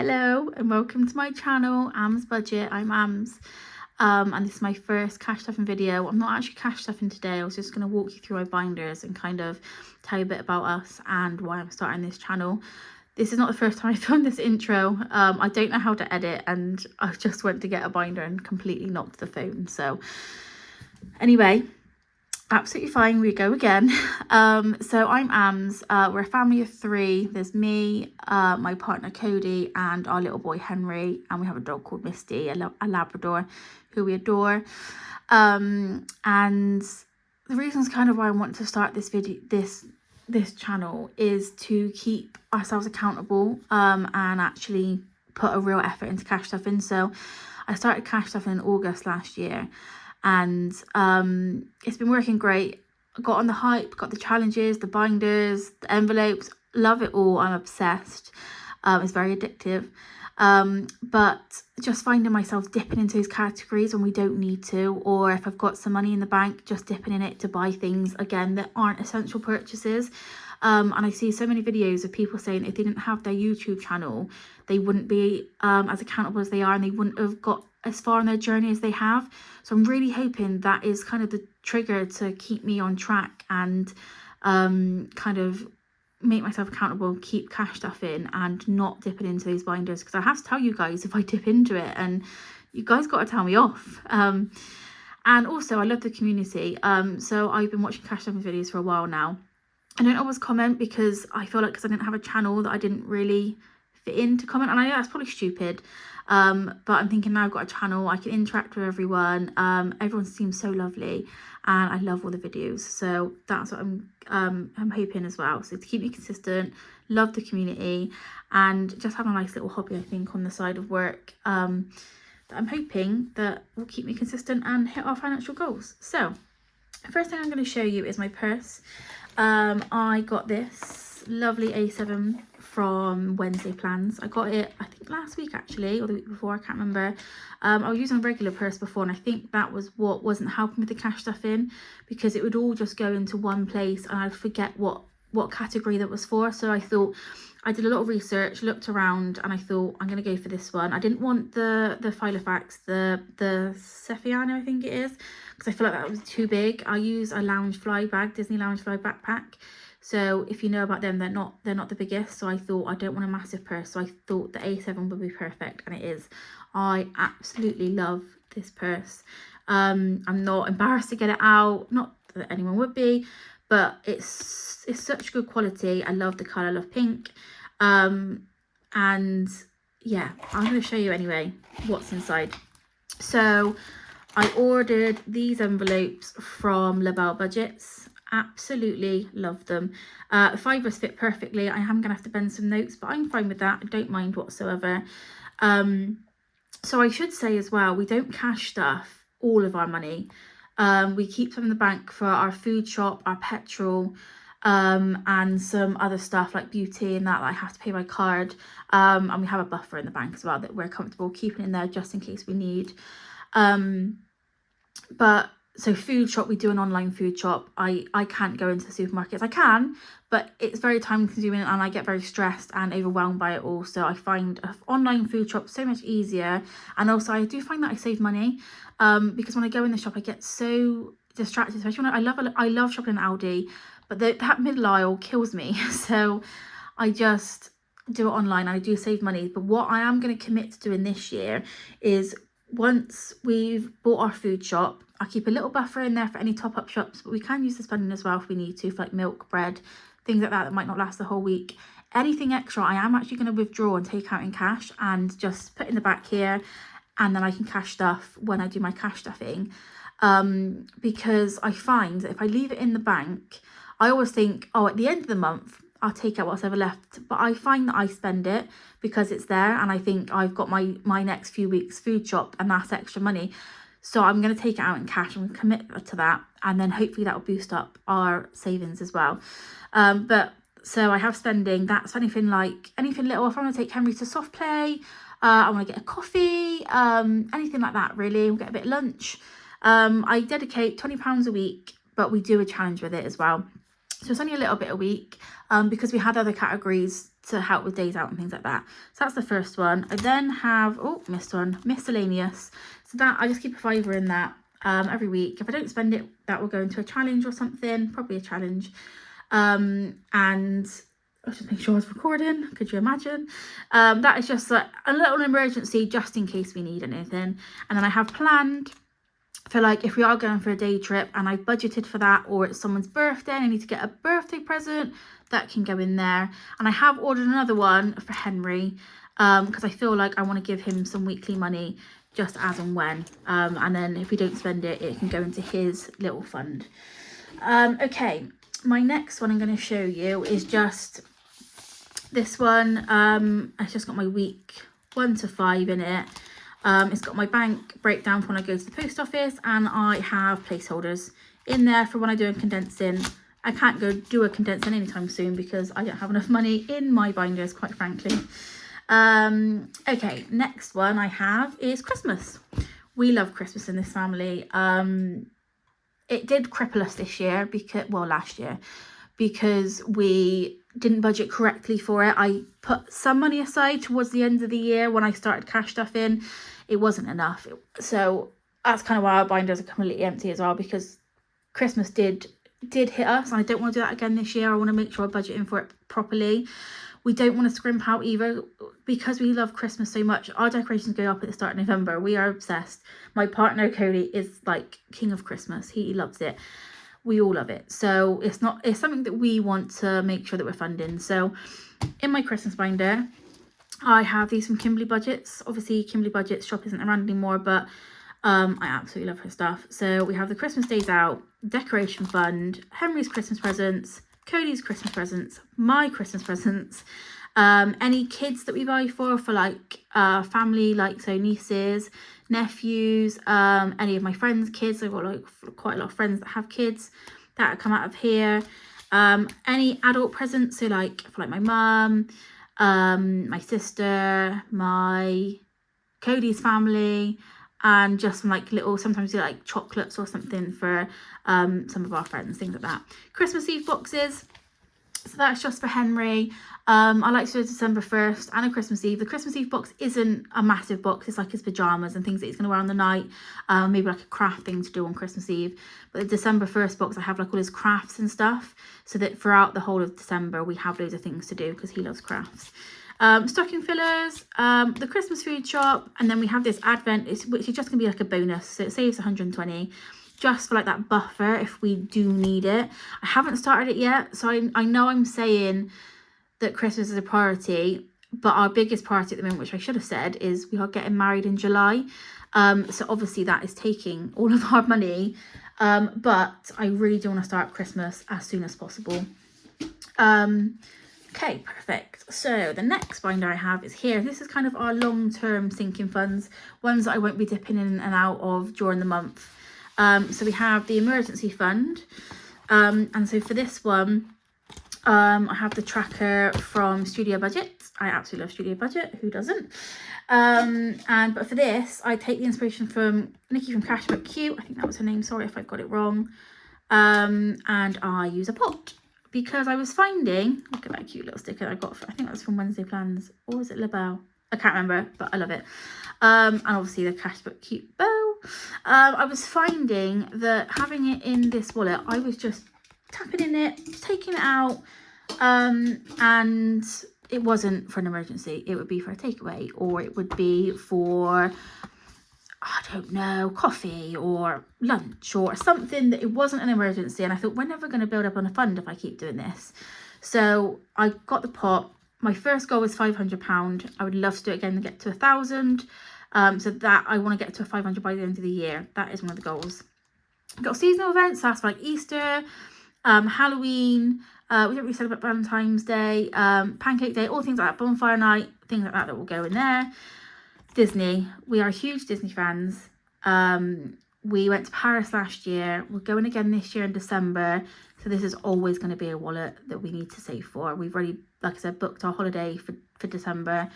Hello and welcome to my channel, Am's Budget. I'm Ams, and this is my first cash stuffing video. I'm not actually cash stuffing today. I was just going to walk you through my binders and kind of tell you a bit about us and why I'm starting this channel. This is not the first time I've filmed this intro. I don't know how to edit, and I just went to get a binder and completely knocked the phone. So anyway, absolutely fine, we go again. So I'm Ams. We're a family of three. There's me, my partner Cody, and our little boy Henry, and we have a dog called Misty, a Labrador, who we adore. And the reasons kind of why I want to start this video, this channel, is to keep ourselves accountable, and actually put a real effort into cash stuffing. So I started cash stuffing in August last year, and it's been working great. I got on the hype, got the challenges, the binders, the envelopes, love it all. I'm obsessed. It's very addictive, but just finding myself dipping into those categories when we don't need to, or if I've got some money in the bank, just dipping in it to buy things again that aren't essential purchases. And I see so many videos of people saying if they didn't have their YouTube channel, they wouldn't be as accountable as they are, and they wouldn't have got as far on their journey as they have. So I'm really hoping that is kind of the trigger to keep me on track and kind of make myself accountable, keep cash stuffing and not dipping into these binders, because I have to tell you guys if I dip into it, and you guys got to tell me off. And also I love the community. So I've been watching cash stuffing videos for a while now. I don't always comment because I feel like because I didn't have a channel that I didn't really fit in to comment, and I know that's probably stupid, but I'm thinking now I've got a channel, I can interact with everyone. Everyone seems so lovely, and I love all the videos, so that's what I'm hoping as well. So to keep me consistent, love the community, and just have a nice little hobby, I think, on the side of work, that I'm hoping that will keep me consistent and hit our financial goals. So the first thing I'm going to show you is my purse. I got this lovely A7 from Wednesday Plans. I got it, I think, last week actually, or the week before, I can't remember. I was using a regular purse before, and I think that was what wasn't helping with the cash stuffing, because it would all just go into one place and I'd forget what category that was for. So I thought, I did a lot of research, looked around, and I thought I'm going to go for this one. I didn't want the Filofax, the Cefiano, I think it is, because I feel like that was too big. I use a Loungefly bag, Disney Loungefly backpack. So if you know about them, they're not the biggest. So I thought I don't want a massive purse. So I thought the A7 would be perfect, and it is. I absolutely love this purse. I'm not embarrassed to get it out. Not that anyone would be, but it's such good quality. I love the colour, I love pink. And yeah, I'm going to show you anyway what's inside. So I ordered these envelopes from Labelle Budgets. Absolutely love them. The fibres fit perfectly. I am going to have to bend some notes, but I'm fine with that. I don't mind whatsoever. So I should say as well, we don't cash stuff all of our money. We keep some in the bank for our food shop, our petrol, and some other stuff like beauty and that I have to pay by card. And we have a buffer in the bank as well that we're comfortable keeping in there just in case we need. But so food shop, we do an online food shop. I can't go into supermarkets. I can, but it's very time consuming and I get very stressed and overwhelmed by it all. So I find an online food shop so much easier. And also I do find that I save money, because when I go in the shop, I get so distracted, especially when I love shopping in Aldi, but that middle aisle kills me. So I just do it online and I do save money. But what I am going to commit to doing this year is, once we've bought our food shop, I'll keep a little buffer in there for any top-up shops, but we can use the spending as well if we need to, for like milk, bread, things like that that might not last the whole week. Anything extra I am actually going to withdraw and take out in cash and just put in the back here, and then I can cash stuff when I do my cash stuffing. Because I find that if I leave it in the bank, I always think, oh, at the end of the month I'll take out what's ever left, but I find that I spend it because it's there, and I think I've got my next few weeks food shop and that's extra money. So I'm going to take it out in cash and commit to that, and then hopefully that will boost up our savings as well. But so I have spending, that's anything little. If I want to take Henry to soft play, I want to get a coffee, anything like that really. We'll get a bit of lunch. I dedicate £20 a week, but we do a challenge with it as well. So it's only a little bit a week, because we had other categories to help with days out and things like that. So that's the first one. I then have, oh, missed one, miscellaneous. So that I just keep a £5 in that every week. If I don't spend it, that will go into a challenge or something, probably a challenge. And I'll just make sure I was recording. Could you imagine? That is just like a little emergency just in case we need anything. And then I have planned for, like, if we are going for a day trip and I've budgeted for that, or it's someone's birthday and I need to get a birthday present, that can go in there. And I have ordered another one for Henry because I feel like I want to give him some weekly money just as and when. And then if we don't spend it, it can go into his little fund. Okay, my next one I'm going to show you is just this one. It's just got my week 1 to 5 in it. It's got my bank breakdown for when I go to the post office, and I have placeholders in there for when I do a condensing. I can't go do a condensing anytime soon because I don't have enough money in my binders, quite frankly. Okay, next one I have is Christmas. We love Christmas in this family. It did cripple us this year because, well, last year, because we didn't budget correctly for it. I put some money aside towards the end of the year when I started cash stuffing. It wasn't enough. So that's kind of why our binders are completely empty as well, because Christmas did hit us, and I don't want to do that again this year. I want to make sure I'm budgeting for it properly. We don't want to scrimp out either because we love Christmas so much. Our decorations go up at the start of November. We are obsessed. My partner Cody is like king of Christmas. He loves it. We all love it. So it's something that we want to make sure that we're funding. So in my Christmas binder, I have these from Kimberly Budgets. Obviously Kimberly Budgets shop isn't around anymore, but I absolutely love her stuff. So we have the Christmas Days Out, Decoration Fund, Henry's Christmas Presents, Cody's Christmas Presents, my Christmas presents, any kids that we buy for like family, like so nieces, nephews, any of my friends' kids. I've got like quite a lot of friends that have kids that come out of here. Any adult presents, so like for like my mum, my sister, my Cody's family, and just some like little, sometimes do like chocolates or something for some of our friends, things like that. Christmas Eve boxes, so that's just for Henry. I like to do December 1st and a Christmas Eve. The Christmas Eve box isn't a massive box. It's like his pajamas and things that he's going to wear on the night. Maybe like a craft thing to do on Christmas Eve. But the December 1st box, I have like all his crafts and stuff, so that throughout the whole of December we have loads of things to do because he loves crafts. Stocking fillers, the Christmas food shop, and then we have this Advent, which is just going to be like a bonus. So it saves 120 just for like that buffer if we do need it. I haven't started it yet, so I know I'm saying that Christmas is a priority, but our biggest priority at the moment, which I should have said, is we are getting married in July. So obviously that is taking all of our money, but I really do want to start Christmas as soon as possible. Okay, perfect. So the next binder I have is here. This is kind of our long-term sinking funds, ones that I won't be dipping in and out of during the month. So we have the emergency fund, and so for this one, I have the tracker from Studio Budget. I absolutely love Studio Budget, who doesn't? But for this, I take the inspiration from Nikki from Cash But Cute. I think that was her name, sorry if I've got it wrong. And I use a pot because I was finding, look at that cute little sticker I got, I think that was from Wednesday Plans, or was it LaBelle? I can't remember, but I love it. And obviously the Cash But Cute bow. I was finding that having it in this wallet, I was just tapping in it, taking it out, and it wasn't for an emergency. It would be for a takeaway, or it would be for, I don't know, coffee or lunch or something that it wasn't an emergency. And I thought, we're never going to build up on a fund if I keep doing this. So I got the pot. My first goal was £500. I would love to do it again and get to 1,000. So that I want to get to a 500 by the end of the year. That is one of the goals. I've got seasonal events, so that's like Easter, Halloween, we don't really celebrate Valentine's Day, Pancake Day, all things like that, bonfire night, things like that will go in there. Disney, we are huge Disney fans. We went to Paris last year, we're going again this year in December, so this is always going to be a wallet that we need to save for. We've already, like I said, booked our holiday for December.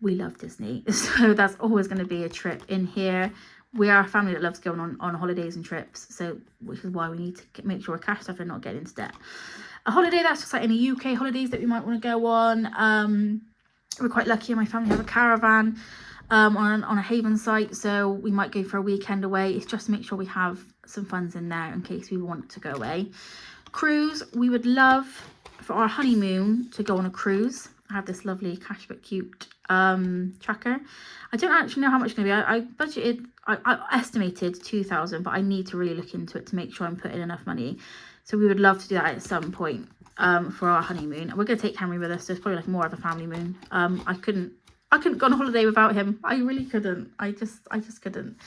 We love Disney, so that's always going to be a trip in here. we are a family that loves going on holidays and trips, so which is why we need to make sure we're cash stuff and not getting into debt. A holiday, that's just like any UK holidays that we might want to go on. We're quite lucky, my family have a caravan on a haven site, so we might go for a weekend away. It's just to make sure we have some funds in there in case we want to go away. Cruise, we would love for our honeymoon to go on a cruise. I have this lovely Cash But Cute tracker. I don't actually know how much it's going to be. I budgeted, I estimated 2,000, but I need to really look into it to make sure I'm putting enough money. So we would love to do that at some point for our honeymoon. We're going to take Henry with us, so it's probably like more of a family moon. I couldn't go on a holiday without him. I really couldn't. I just couldn't.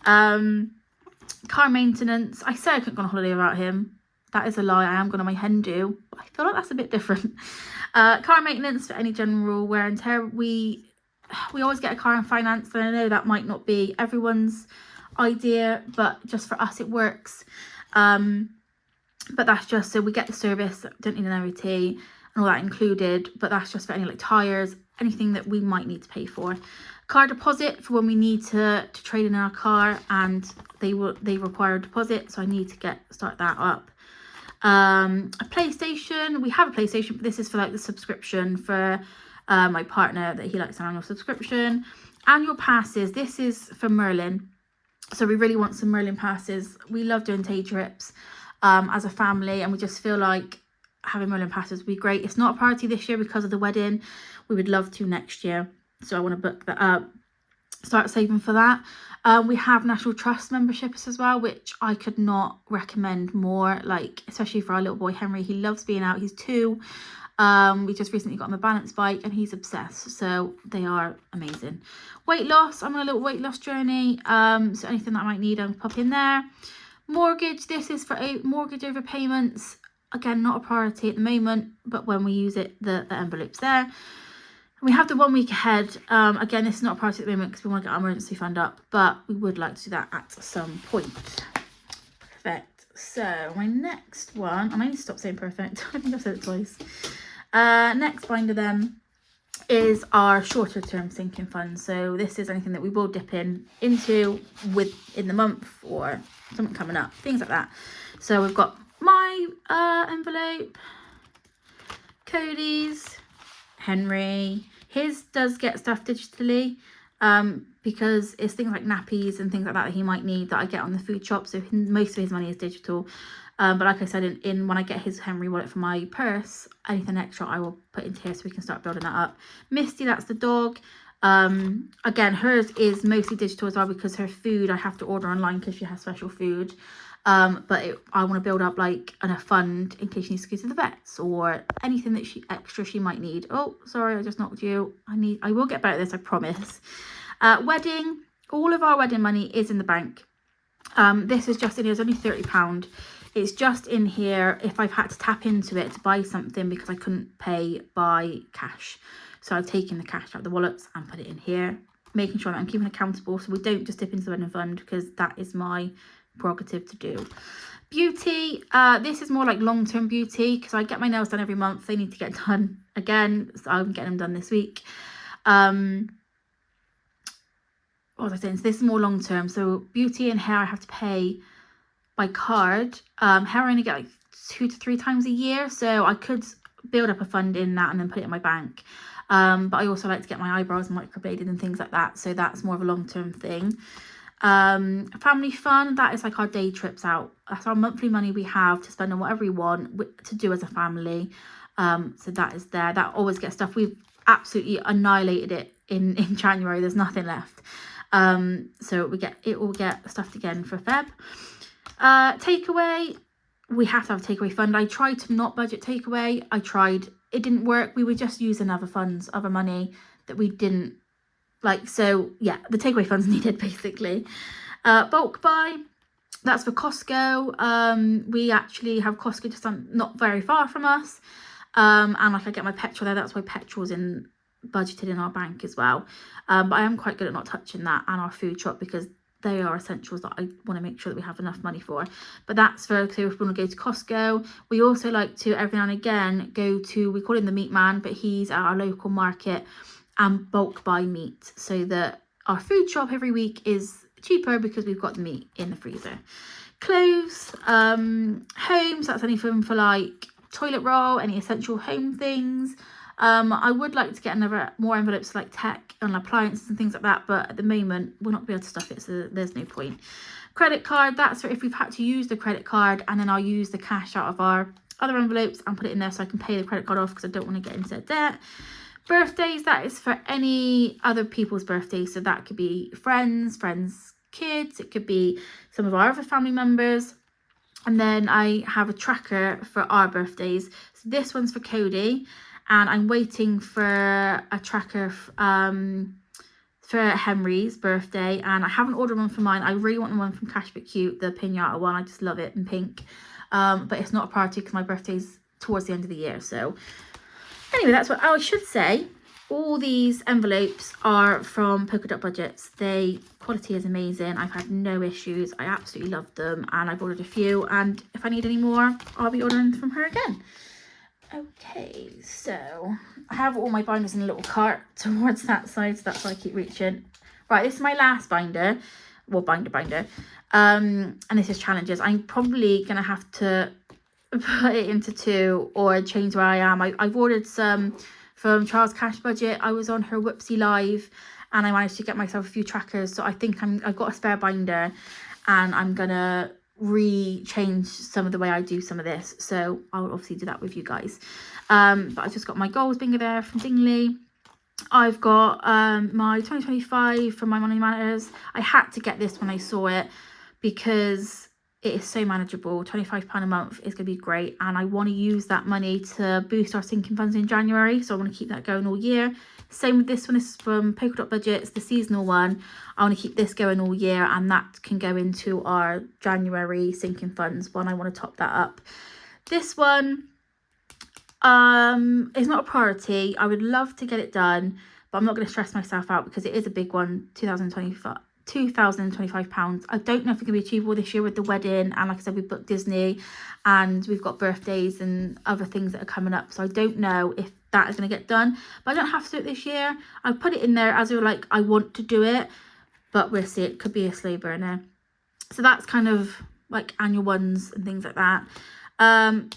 Car maintenance. I say I couldn't go on a holiday without him. That is a lie. I am going on my hen do. I feel like that's a bit different. Car maintenance for any general wear and tear. We always get a car on finance, and I know that might not be everyone's idea, but just for us it works. But that's just so we get the service, don't need an MOT and all that included, but that's just for any like tyres, anything that we might need to pay for. Car deposit for when we need to trade in our car, and they require a deposit, so I need to start that up. A PlayStation, we have a PlayStation, but this is for like the subscription for my partner, that he likes an annual subscription. Annual passes, this is for Merlin, so we really want some Merlin passes. We love doing day trips as a family, and we just feel like having Merlin passes would be great. It's not a priority this year because of the wedding. We would love to next year, so I want to book that up, start saving for that. We have National Trust memberships as well, which I could not recommend more, like especially for our little boy Henry. He loves being out. He's 2. We just recently got him a balance bike and he's obsessed, so they are amazing. Weight loss, I'm on a little weight loss journey, so anything that I might need, I'll pop in there. Mortgage, this is for mortgage overpayments. Again, not a priority at the moment, but when we use it, the envelope's there. We have the 1 week ahead. Again, this is not a priority at the moment because we want to get our emergency fund up, but we would like to do that at some point. Perfect. So my next one, I might need to stop saying perfect. I think I've said it twice. Next binder then is our shorter term sinking fund. So this is anything that we will dip into in the month or something coming up, things like that. So we've got my envelope, Cody's, Henry. His does get stuff digitally because it's things like nappies and things like that he might need that I get on the food shop. So most of his money is digital. But like I said, in when I get his Henry wallet for my purse, anything extra I will put into here so we can start building that up. Misty, that's the dog. Again, hers is mostly digital as well because her food I have to order online because she has special food. But I want to build up like a fund in case she needs to go to the vets or anything that she might need. Oh, sorry, I just knocked you. I will get better at this, I promise. Wedding, all of our wedding money is in the bank. This is just in here, it's only £30. It's just in here if I've had to tap into it to buy something because I couldn't pay by cash. So I've taken the cash out of the wallets and put it in here, making sure that I'm keeping accountable so we don't just dip into the wedding fund because that is my prerogative to do. Beauty, this is more like long-term beauty because I get my nails done every month. They need to get done again, so I'm getting them done this week. What was I saying? So this is more long-term. So beauty and hair I have to pay by card. Hair I only get like 2 to 3 times a year, so I could build up a fund in that and then put it in my bank. But I also like to get my eyebrows microbladed and things like that, so that's more of a long-term thing. Family fun, that is like our day trips out. That's our monthly money we have to spend on whatever we want to do as a family. So that is there. That always gets stuff. We've absolutely annihilated it in January. There's nothing left. So it will get stuffed again for Feb. Takeaway, we have to have a takeaway fund. I tried to not budget takeaway. It didn't work. We were just using other money that we didn't like. So yeah, the takeaway fund's needed basically. Bulk buy, that's for Costco. We actually have Costco just not very far from us. And like I get my petrol there. That's why petrol's budgeted in our bank as well. But I am quite good at not touching that and our food shop because they are essentials that I want to make sure that we have enough money for. But that's so if we want to go to Costco. We also like to every now and again go to, we call him the meat man, but he's at our local market and bulk buy meat so that our food shop every week is cheaper because we've got the meat in the freezer. Clothes, homes, that's anything for like toilet roll, any essential home things. I would like to get more envelopes for like tech and appliances and things like that, but at the moment we're not going to be able to stuff it, so there's no point. Credit card, that's for if we've had to use the credit card, and then I'll use the cash out of our other envelopes and put it in there so I can pay the credit card off because I don't want to get into debt. Birthdays, that is for any other people's birthdays, so that could be friends, kids, it could be some of our other family members. And then I have a tracker for our birthdays, so this one's for Cody, and I'm waiting for a tracker for Henry's birthday, and I haven't ordered one for mine. I really want the one from Cash But Cute, the pinata one. I just love it in pink, but it's not a priority because my birthday's towards the end of the year. So anyway, that's what I should say. All these envelopes are from Polka Dot Budgets. Quality is amazing. I've had no issues. I absolutely love them, and I've ordered a few, and if I need any more, I'll be ordering from her again. Okay, so I have all my binders in a little cart towards that side, so that's why I keep reaching. Right, this is my last binder. Well, binder. And this is challenges. I'm probably going to have to put it into 2 or change where I am. I've ordered some from Charles Cash Budget. I was on her Whoopsie Live and I managed to get myself a few trackers. So I think I've got a spare binder, and I'm going to change some of the way I do some of this, so I'll obviously do that with you guys. But I've just got my goals bingo there from Dingley. I've got my 2025 from My Money Matters. I had to get this when I saw it because it is so manageable. £25 a month is going to be great, and I want to use that money to boost our sinking funds in January, so I want to keep that going all year. Same with this one. This is from Polka Dot Budgets, the seasonal one. I want to keep this going all year, and that can go into our January sinking funds when I want to top that up. This one is not a priority. I would love to get it done, but I'm not going to stress myself out because it is a big one. £2,025. I don't know if it can be achievable this year with the wedding, and like I said, we booked Disney and we've got birthdays and other things that are coming up, so I don't know if that is going to get done, but I don't have to do it this year. I put it in there as like I want to do it, but we'll see. It could be a slow burner. So that's kind of like annual ones and things like that.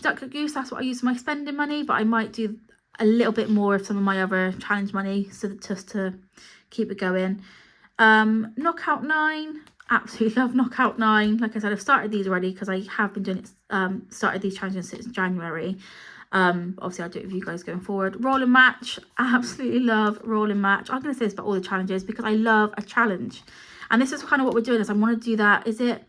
Duck Goose, that's what I use for my spending money, but I might do a little bit more of some of my other challenge money, so that just to keep it going. Knockout 9, absolutely love Knockout 9. Like I said, I've started these already because I have been doing it, started these challenges since January. Obviously I'll do it with you guys going forward. Roll and Match, I absolutely love Roll and Match. I'm going to say this about all the challenges because I love a challenge, and this is kind of what we're doing. Is I want to do that. Is it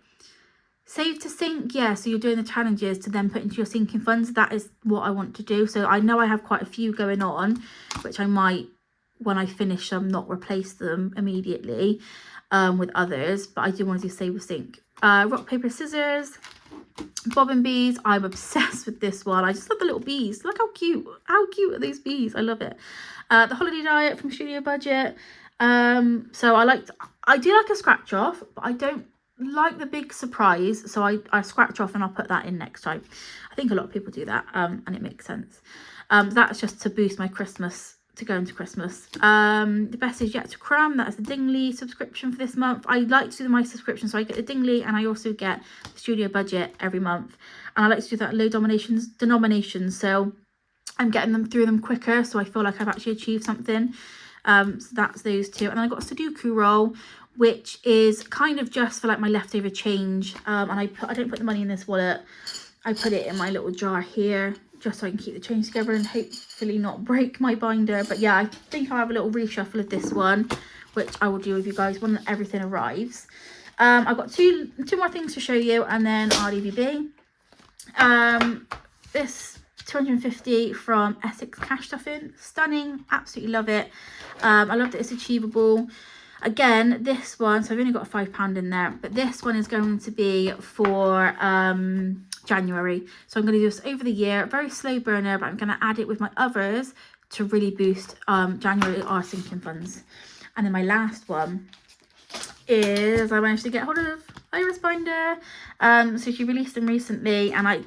save to sink? Yeah, so you're doing the challenges to then put into your sinking funds. That is what I want to do. So I know I have quite a few going on, which I might, when I finish them, not replace them immediately with others, but I do want to do save or sink. Rock, paper, scissors, bobbin bees. I'm obsessed with this one. I just love the little bees. Look how cute are these bees. I love it. The holiday diet from Studio Budget. So I do like a scratch off, but I don't like the big surprise, so I scratch off and I'll put that in next time. I think a lot of people do that, and it makes sense. That's just to boost my Christmas, to go into Christmas. The best is yet to come. That is the Dingley subscription for this month. I like to do my subscription, so I get the Dingley and I also get the Studio Budget every month, and I like to do that low denominations, so I'm getting them through them quicker, so I feel like I've actually achieved something. So that's those two. And then I got a Sudoku roll, which is kind of just for like my leftover change, and I don't put the money in this wallet. I put it in my little jar here just so I can keep the change together and hopefully not break my binder. But yeah, I think I'll have a little reshuffle of this one, which I will do with you guys when everything arrives. I've got two more things to show you, and then I'll leave you be. This 250 from Essex Cash Stuffing, stunning, absolutely love it. I love that it's achievable. Again, this one, so I've only got £5 in there, but this one is going to be for January. So I'm going to do this over the year, very slow burner, but I'm going to add it with my others to really boost January our sinking funds. And then my last one is I managed to get hold of Iris Binder. So she released them recently, and I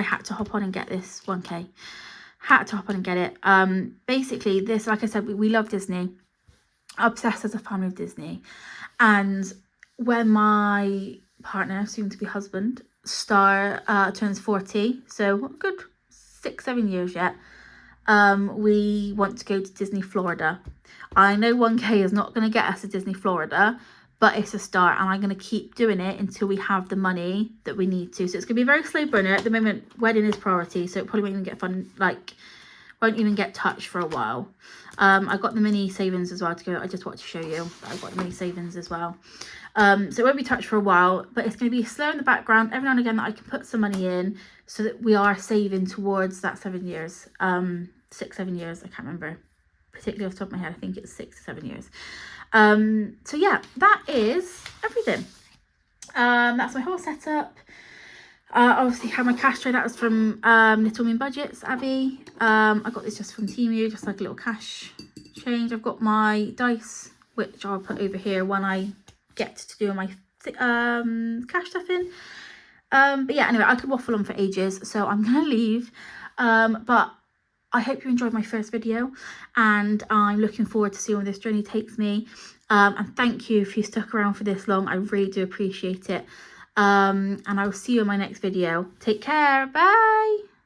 had to hop on and get this 1K. Had to hop on and get it. Basically, this, like I said, we love Disney. Obsessed as a family of Disney, and when my partner, soon to be husband, Star, turns 40, so a good 6-7 years yet, we want to go to Disney Florida. I know 1K is not going to get us to Disney Florida, but it's a start, and I'm going to keep doing it until we have the money that we need to. So it's going to be a very slow burner. At the moment, wedding is priority, so it probably won't even get touched for a while. I got the mini savings as well to go. I just want to show you that I got the mini savings as well. So it won't be touched for a while, but it's going to be slow in the background every now and again that I can put some money in so that we are saving towards that 7 years. 6-7 years, I can't remember particularly off the top of my head. I think it's 6 to 7 years. So yeah, that is everything. That's my whole setup. Obviously have my cash tray. That was from Little Mean Budgets, Abby. I got this just from Temu, just like a little cash change. I've got my dice, which I'll put over here when I get to do my cash stuff in. But yeah, anyway, I could waffle on for ages, so I'm gonna leave. But I hope you enjoyed my first video, and I'm looking forward to seeing where this journey takes me. And thank you if you stuck around for this long. I really do appreciate it. And I will see you in my next video. Take care. Bye.